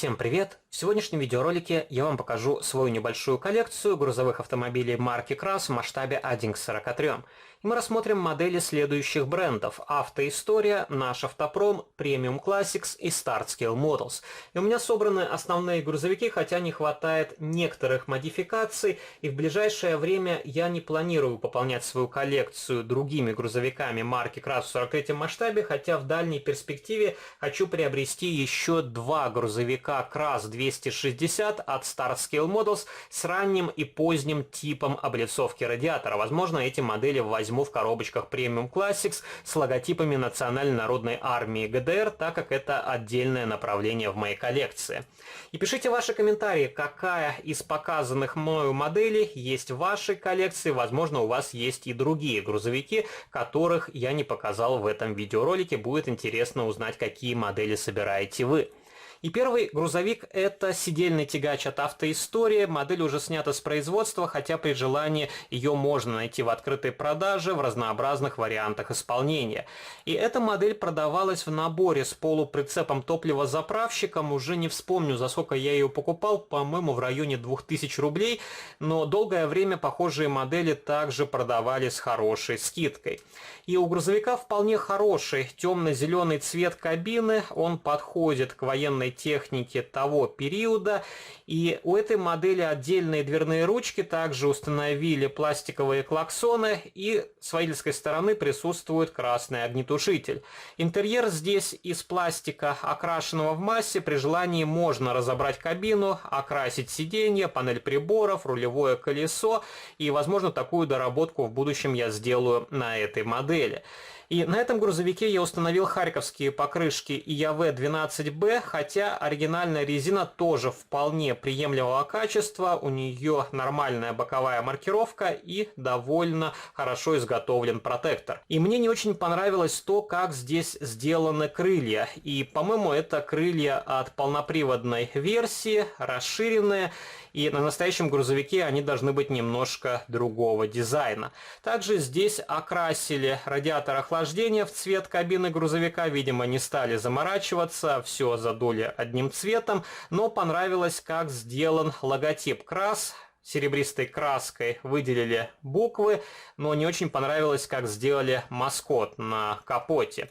Всем привет! В сегодняшнем видеоролике я вам покажу свою небольшую коллекцию грузовых автомобилей марки Крас в масштабе 1:43. И мы рассмотрим модели следующих брендов: Автоистория, Наш Автопром, Premium Classics и Start Scale Models. И у меня собраны основные грузовики, хотя не хватает некоторых модификаций, и в ближайшее время я не планирую пополнять свою коллекцию другими грузовиками марки Крас в 43-м масштабе, хотя в дальней перспективе хочу приобрести еще два грузовика Крас 260 от Start Scale Models с ранним и поздним типом облицовки радиатора. Возможно, эти модели возьму в коробочках Premium Classics с логотипами Национальной народной армии ГДР, так как это отдельное направление в моей коллекции. И пишите ваши комментарии, какая из показанных мною моделей есть в вашей коллекции. Возможно, у вас есть и другие грузовики, которых я не показал в этом видеоролике. Будет интересно узнать, какие модели собираете вы. И первый грузовик — это сидельный тягач от Автоистории. Модель уже снята с производства, хотя при желании ее можно найти в открытой продаже в разнообразных вариантах исполнения. И эта модель продавалась в наборе с полуприцепом топливозаправщиком. Уже не вспомню, за сколько я ее покупал, по-моему, в районе 2000 рублей. Но долгое время похожие модели также продавали с хорошей скидкой. И у грузовика вполне хороший темно-зеленый цвет кабины. Он подходит к военной техники того периода, и у этой модели отдельные дверные ручки, также установили пластиковые клаксоны, и с водительской стороны присутствует красный огнетушитель. Интерьер здесь из пластика, окрашенного в массе. При желании можно разобрать кабину, окрасить сиденье, панель приборов, рулевое колесо, и, возможно, такую доработку в будущем я сделаю на этой модели. И на этом грузовике я установил харьковские покрышки ИАВ-12Б, хотя оригинальная резина тоже вполне приемлемого качества, у нее нормальная боковая маркировка и довольно хорошо изготовлен протектор. И мне не очень понравилось то, как здесь сделаны крылья. И, по-моему, это крылья от полноприводной версии, расширенные. И на настоящем грузовике они должны быть немножко другого дизайна. Также здесь окрасили радиатор охлаждения в цвет кабины грузовика. Видимо, не стали заморачиваться, все задули одним цветом. Но понравилось, как сделан логотип Крас. Серебристой краской выделили буквы, но не очень понравилось, как сделали маскот на капоте.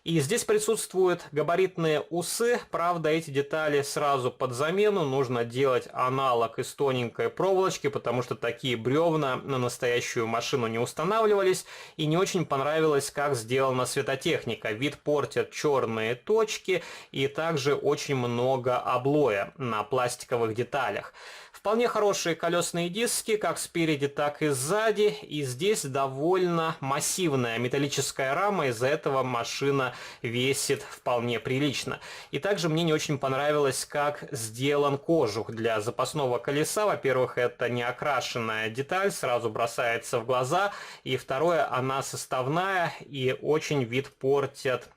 И здесь присутствуют габаритные усы, правда, эти детали сразу под замену, нужно делать аналог из тоненькой проволочки, потому что такие бревна на настоящую машину не устанавливались, и не очень понравилось, как сделана светотехника. Вид портят черные точки и также очень много облоя на пластиковых деталях. Вполне хорошие колесные диски, как спереди, так и сзади, и здесь довольно массивная металлическая рама, из-за этого машина весит вполне прилично. И также мне не очень понравилось, как сделан кожух для запасного колеса. Во-первых, это не окрашенная деталь, сразу бросается в глаза, и второе, она составная, и очень вид портят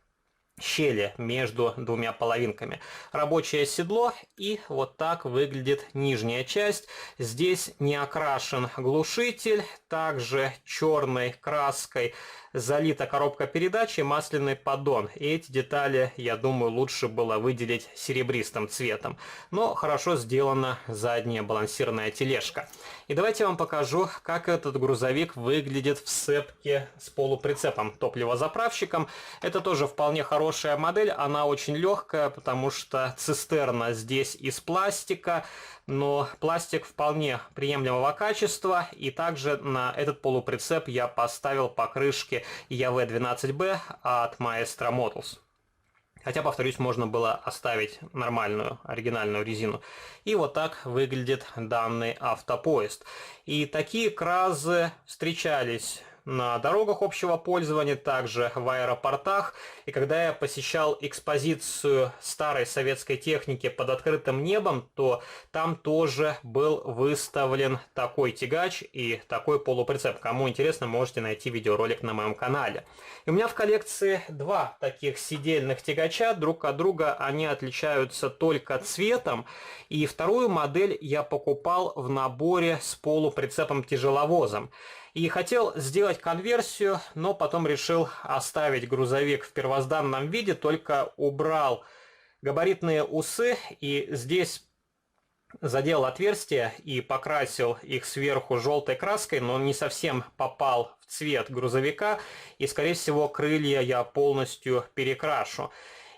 щели между двумя половинками. Рабочее седло, и вот так выглядит нижняя часть. Здесь не окрашен глушитель, также черной краской залита коробка передач и масляный поддон. И эти детали, я думаю, лучше было выделить серебристым цветом. Но хорошо сделана задняя балансирная тележка. И давайте я вам покажу, как этот грузовик выглядит в сцепке с полуприцепом топливозаправщиком. Это тоже вполне хорошая модель, она очень легкая, потому что цистерна здесь из пластика, но пластик вполне приемлемого качества, и также на этот полуприцеп я поставил покрышки ИАВ-12Б от Maestro Models. Хотя, повторюсь, можно было оставить нормальную оригинальную резину. И вот так выглядит данный автопоезд. И такие кразы встречались на дорогах общего пользования, также в аэропортах. И когда я посещал экспозицию старой советской техники под открытым небом, то там тоже был выставлен такой тягач и такой полуприцеп. Кому интересно, можете найти видеоролик на моем канале. И у меня в коллекции два таких сидельных тягача. Друг от друга они отличаются только цветом. И вторую модель я покупал в наборе с полуприцепом-тяжеловозом. И хотел сделать конверсию, но потом решил оставить грузовик в первозданном виде, только убрал габаритные усы, и здесь заделал отверстия и покрасил их сверху желтой краской, но он не совсем попал в цвет грузовика, и, скорее всего, крылья я полностью перекрашу.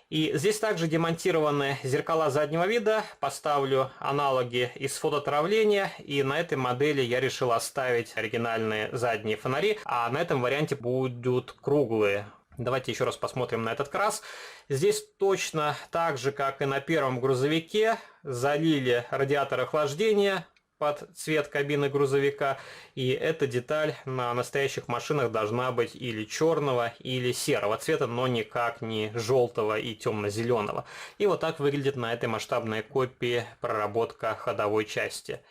И здесь также демонтированы зеркала заднего вида, поставлю аналоги из фототравления, и на этой модели я решил оставить оригинальные задние фонари, а на этом варианте будут круглые. Давайте еще раз посмотрим на этот крас. Здесь точно так же, как и на первом грузовике, залили радиатор охлаждения под цвет кабины грузовика. И эта деталь на настоящих машинах должна быть или черного, или серого цвета, но никак не желтого и темно-зеленого. И вот так выглядит на этой масштабной копии проработка ходовой части.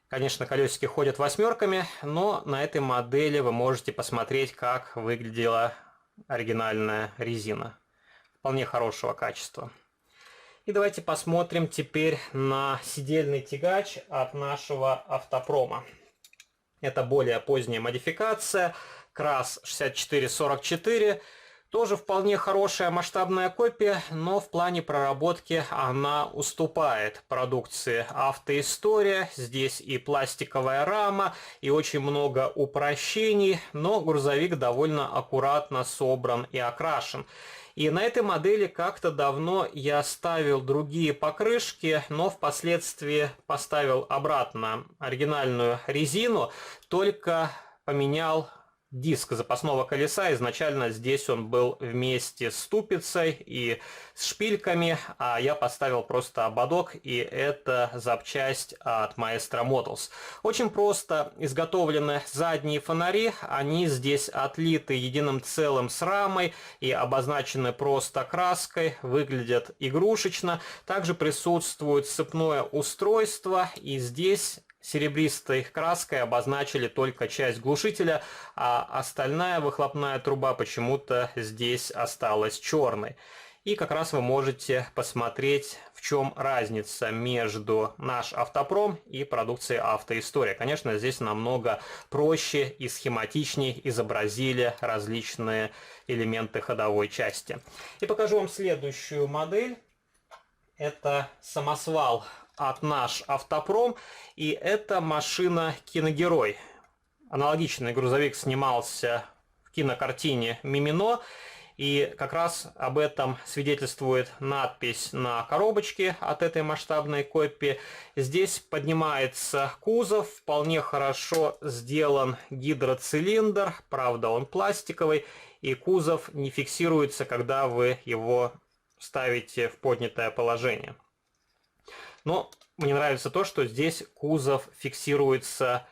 Конечно, колесики ходят восьмерками, но на этой модели вы можете посмотреть, как выглядела оригинальная резина. Вполне хорошего качества. И давайте посмотрим теперь на сидельный тягач от нашего автопрома. Это более поздняя модификация. КРАС 6444. Тоже вполне хорошая масштабная копия, но в плане проработки она уступает продукции «Автоистория». Здесь и пластиковая рама, и очень много упрощений, но грузовик довольно аккуратно собран и окрашен. И на этой модели как-то давно я ставил другие покрышки, но впоследствии поставил обратно оригинальную резину, только поменял диск запасного колеса. Изначально здесь он был вместе с ступицей и с шпильками, а я поставил просто ободок, и это запчасть от Maestro Models. Очень просто изготовлены задние фонари, они здесь отлиты единым целым с рамой и обозначены просто краской, выглядят игрушечно. Также присутствует цепное устройство, и здесь серебристой краской обозначили только часть глушителя, а остальная выхлопная труба почему-то здесь осталась черной. И как раз вы можете посмотреть, в чем разница между наш автопром и продукцией «Автоистория». Конечно, здесь намного проще и схематичнее изобразили различные элементы ходовой части. И покажу вам следующую модель. Это самосвал от наш автопром, и это машина «Киногерой». Аналогичный грузовик снимался в кинокартине «Мимино», и как раз об этом свидетельствует надпись на коробочке от этой масштабной копии. Здесь поднимается кузов, вполне хорошо сделан гидроцилиндр, правда он пластиковый, и кузов не фиксируется, когда вы его ставите в поднятое положение. Но мне нравится то, что здесь кузов фиксируется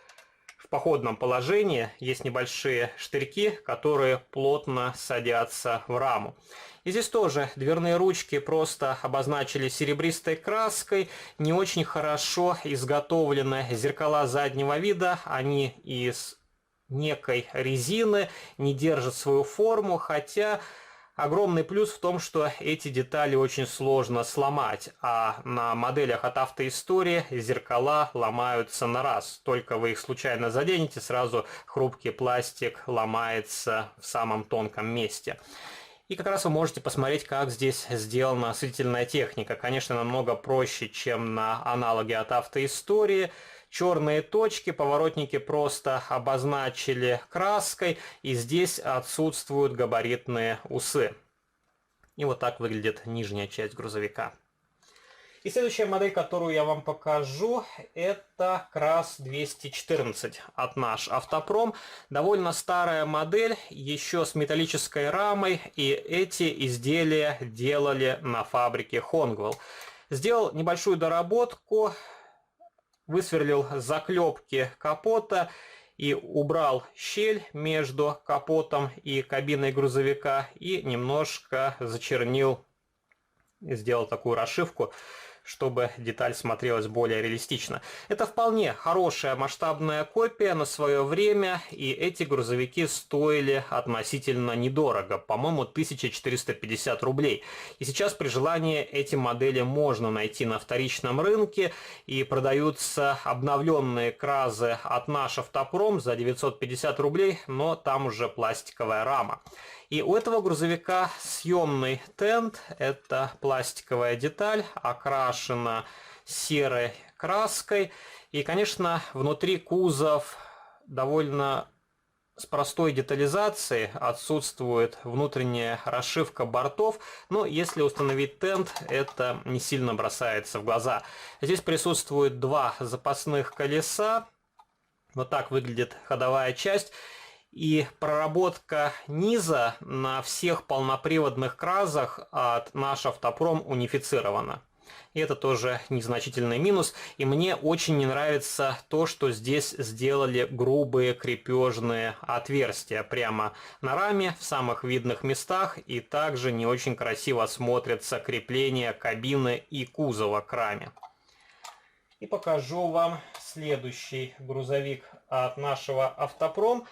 в походном положении. Есть небольшие штырьки, которые плотно садятся в раму. И здесь тоже дверные ручки просто обозначили серебристой краской. Не очень хорошо изготовлены зеркала заднего вида. Они из некой резины, не держат свою форму, хотя огромный плюс в том, что эти детали очень сложно сломать, а на моделях от «Автоистории» зеркала ломаются на раз. Только вы их случайно заденете, сразу хрупкий пластик ломается в самом тонком месте. И как раз вы можете посмотреть, как здесь сделана осветительная техника. Конечно, намного проще, чем на аналоге от «Автоистории». Черные точки, поворотники просто обозначили краской, и здесь отсутствуют габаритные усы. И вот так выглядит нижняя часть грузовика. И следующая модель, которую я вам покажу, это КРАС 214 от наш автопром. Довольно старая модель, еще с металлической рамой, и эти изделия делали на фабрике Honeywell. Сделал небольшую доработку, высверлил заклепки капота и убрал щель между капотом и кабиной грузовика, и немножко зачернил, сделал такую расшивку, чтобы деталь смотрелась более реалистично. Это вполне хорошая масштабная копия на свое время, и эти грузовики стоили относительно недорого, по-моему, 1450 рублей. И сейчас при желании эти модели можно найти на вторичном рынке, и продаются обновленные кразы от наш автопром за 950 рублей, но там уже пластиковая рама. И у этого грузовика съемный тент, это пластиковая деталь, окрашена серой краской. И, конечно, внутри кузов довольно с простой детализацией, отсутствует внутренняя расшивка бортов, но если установить тент, это не сильно бросается в глаза. Здесь присутствует два запасных колеса, вот так выглядит ходовая часть, и проработка низа на всех полноприводных кразах от наш Автопром унифицирована. И это тоже незначительный минус. И мне очень не нравится то, что здесь сделали грубые крепежные отверстия прямо на раме в самых видных местах. И также не очень красиво смотрится крепление кабины и кузова к раме. И покажу вам следующий грузовик от нашего Автопром.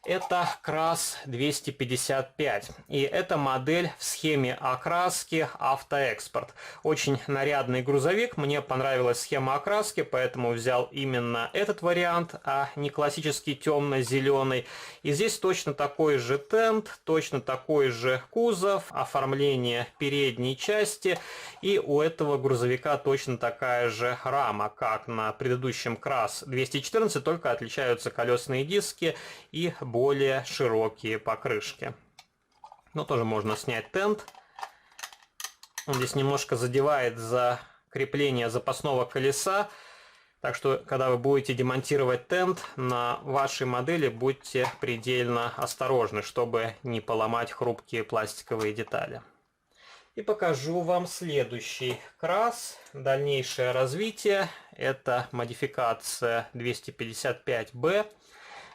Это КРАС 255, и эта модель в схеме окраски «Автоэкспорт». Очень нарядный грузовик, мне понравилась схема окраски, поэтому взял именно этот вариант, а не классический темно-зеленый. И здесь точно такой же тент, точно такой же кузов, оформление передней части, и у этого грузовика точно такая же рама, как на предыдущем КРАС 214, только отличаются колесные диски и более широкие покрышки. Но тоже можно снять тент. Он здесь немножко задевает за крепление запасного колеса. Так что, когда вы будете демонтировать тент на вашей модели, будьте предельно осторожны, чтобы не поломать хрупкие пластиковые детали. И покажу вам следующий КРАС. Дальнейшее развитие. Это модификация 255B.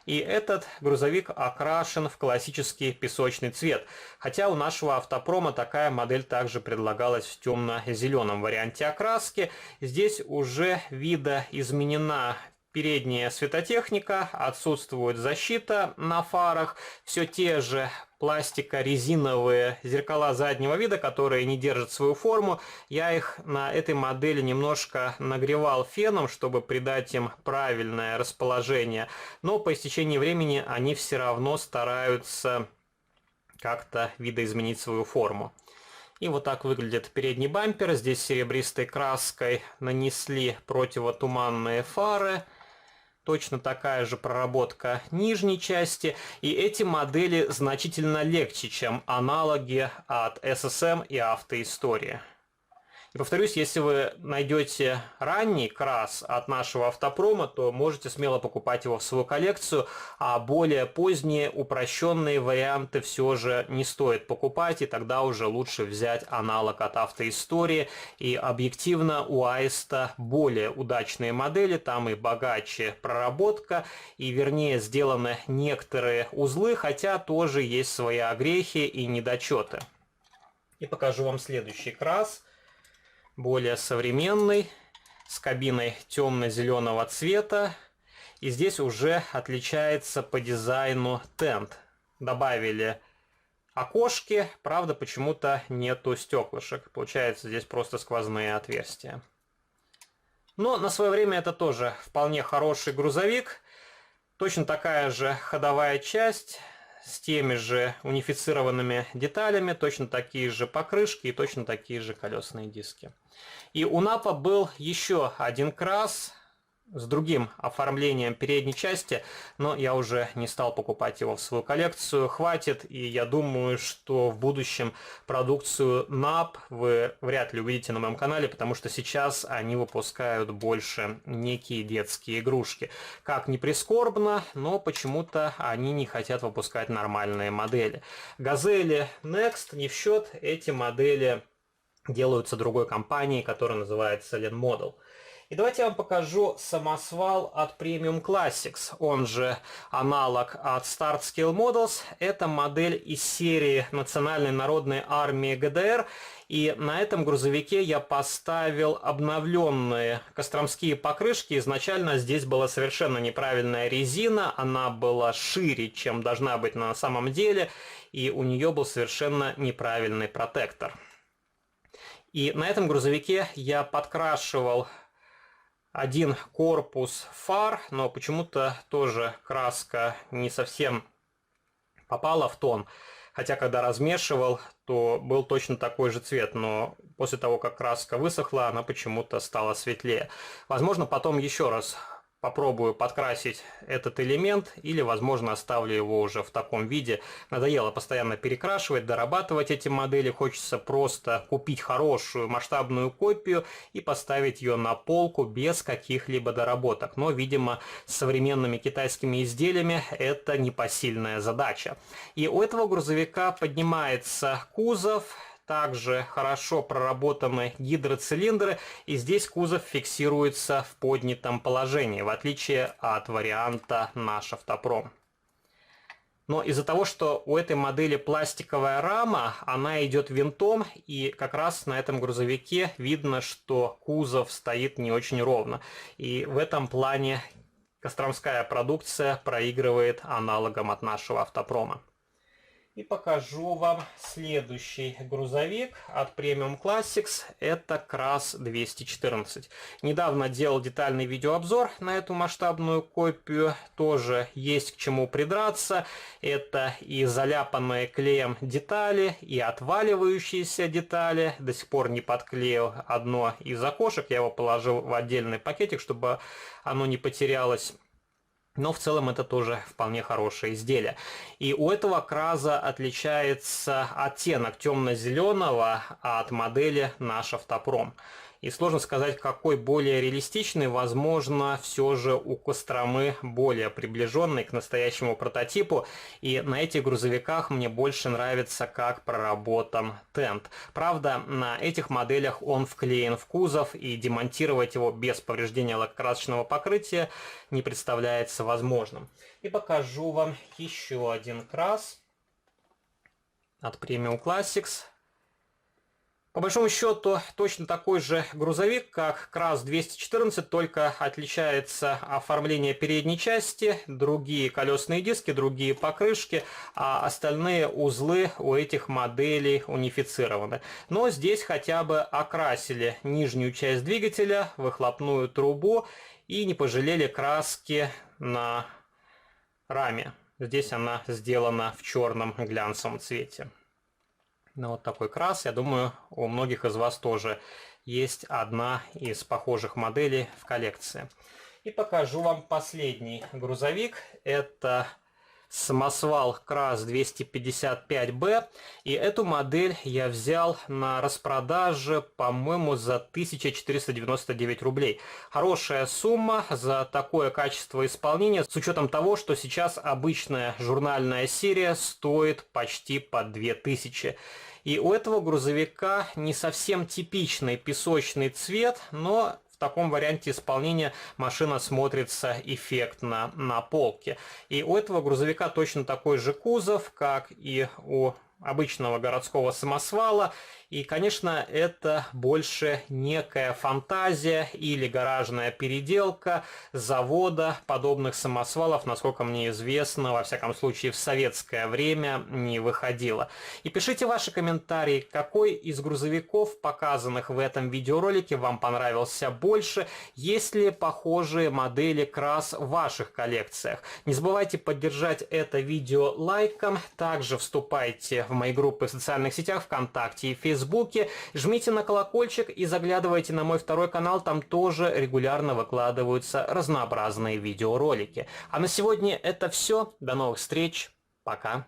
И этот грузовик окрашен в классический песочный цвет. Хотя у нашего Автопрома такая модель также предлагалась в темно-зеленом варианте окраски. Здесь уже видоизменена передняя светотехника, отсутствует защита на фарах, все те же пластико-резиновые зеркала заднего вида, которые не держат свою форму. Я их на этой модели немножко нагревал феном, чтобы придать им правильное расположение, но по истечении времени они все равно стараются как-то видоизменить свою форму. И вот так выглядит передний бампер. Здесь серебристой краской нанесли противотуманные фары. Точно такая же проработка нижней части. И эти модели значительно легче, чем аналоги от SSM и Автоистории. И повторюсь, если вы найдете ранний КРАС от нашего Автопрома, то можете смело покупать его в свою коллекцию, а более поздние упрощенные варианты все же не стоит покупать, и тогда уже лучше взять аналог от Автоистории. И объективно у Аиста более удачные модели, там и богаче проработка, и вернее сделаны некоторые узлы, хотя тоже есть свои огрехи и недочеты. И покажу вам следующий КРАС. Более современный, с кабиной темно-зеленого цвета. И здесь уже отличается по дизайну тент. Добавили окошки, правда, почему-то нету стеклышек. Получается, здесь просто сквозные отверстия. Но на свое время это тоже вполне хороший грузовик. Точно такая же ходовая часть, с теми же унифицированными деталями, точно такие же покрышки и точно такие же колесные диски. И у НАПа был еще один КРАС с другим оформлением передней части, но я уже не стал покупать его в свою коллекцию. Хватит, и я думаю, что в будущем продукцию НАП вы вряд ли увидите на моем канале, потому что сейчас они выпускают больше некие детские игрушки. Как ни прискорбно, но почему-то они не хотят выпускать нормальные модели. Газели Next не в счет, эти модели делаются другой компанией, которая называется Len Model. И давайте я вам покажу самосвал от Premium Classics, он же аналог от Start Scale Models. Это модель из серии Национальной народной армии ГДР. И на этом грузовике я поставил обновленные костромские покрышки. Изначально здесь была совершенно неправильная резина, она была шире, чем должна быть на самом деле, и у нее был совершенно неправильный протектор. И на этом грузовике я подкрашивал один корпус фар, но почему-то тоже краска не совсем попала в тон. Хотя, когда размешивал, то был точно такой же цвет, но после того, как краска высохла, она почему-то стала светлее. Возможно, потом еще раз попробую подкрасить этот элемент или, возможно, оставлю его уже в таком виде. Надоело постоянно перекрашивать, дорабатывать эти модели. Хочется просто купить хорошую масштабную копию и поставить ее на полку без каких-либо доработок. Но, видимо, с современными китайскими изделиями это непосильная задача. И у этого грузовика поднимается кузов. Также хорошо проработаны гидроцилиндры, и здесь кузов фиксируется в поднятом положении, в отличие от варианта наш автопром. Но из-за того, что у этой модели пластиковая рама, она идет винтом, и как раз на этом грузовике видно, что кузов стоит не очень ровно. И в этом плане костромская продукция проигрывает аналогам от нашего автопрома. И покажу вам следующий грузовик от Premium Classics. Это Kras 214. Недавно делал детальный видеообзор на эту масштабную копию. Тоже есть к чему придраться. Это и заляпанные клеем детали, и отваливающиеся детали. До сих пор не подклеил одно из окошек. Я его положил в отдельный пакетик, чтобы оно не потерялось. Но в целом это тоже вполне хорошее изделие. И у этого Краза отличается оттенок темно-зеленого от модели наш автопром. И сложно сказать, какой более реалистичный, возможно, все же у Костромы более приближенный к настоящему прототипу. И на этих грузовиках мне больше нравится, как проработан тент. Правда, на этих моделях он вклеен в кузов, и демонтировать его без повреждения лакокрасочного покрытия не представляется возможным. И покажу вам еще один Kras от Premium Classics. По большому счету, точно такой же грузовик, как Kras 214, только отличается оформление передней части, другие колесные диски, другие покрышки, а остальные узлы у этих моделей унифицированы. Но здесь хотя бы окрасили нижнюю часть двигателя, выхлопную трубу и не пожалели краски на раме. Здесь она сделана в черном глянцевом цвете. Ну, вот такой Kras. Я думаю, у многих из вас тоже есть одна из похожих моделей в коллекции. И покажу вам последний грузовик. Это самосвал Kras 255B. И эту модель я взял на распродаже, по-моему, за 1499 рублей. Хорошая сумма за такое качество исполнения, с учетом того, что сейчас обычная журнальная серия стоит почти по 2000. И у этого грузовика не совсем типичный песочный цвет, но в таком варианте исполнения машина смотрится эффектно на полке. И у этого грузовика точно такой же кузов, как и у обычного городского самосвала. И, конечно, это больше некая фантазия или гаражная переделка завода подобных самосвалов, насколько мне известно, во всяком случае в советское время не выходило. И пишите ваши комментарии, какой из грузовиков, показанных в этом видеоролике, вам понравился больше, есть ли похожие модели Kras в ваших коллекциях. Не забывайте поддержать это видео лайком, также вступайте в мои группы в социальных сетях ВКонтакте и Фейсбуке. Жмите на колокольчик и заглядывайте на мой второй канал, там тоже регулярно выкладываются разнообразные видеоролики. А на сегодня это все. До новых встреч. Пока.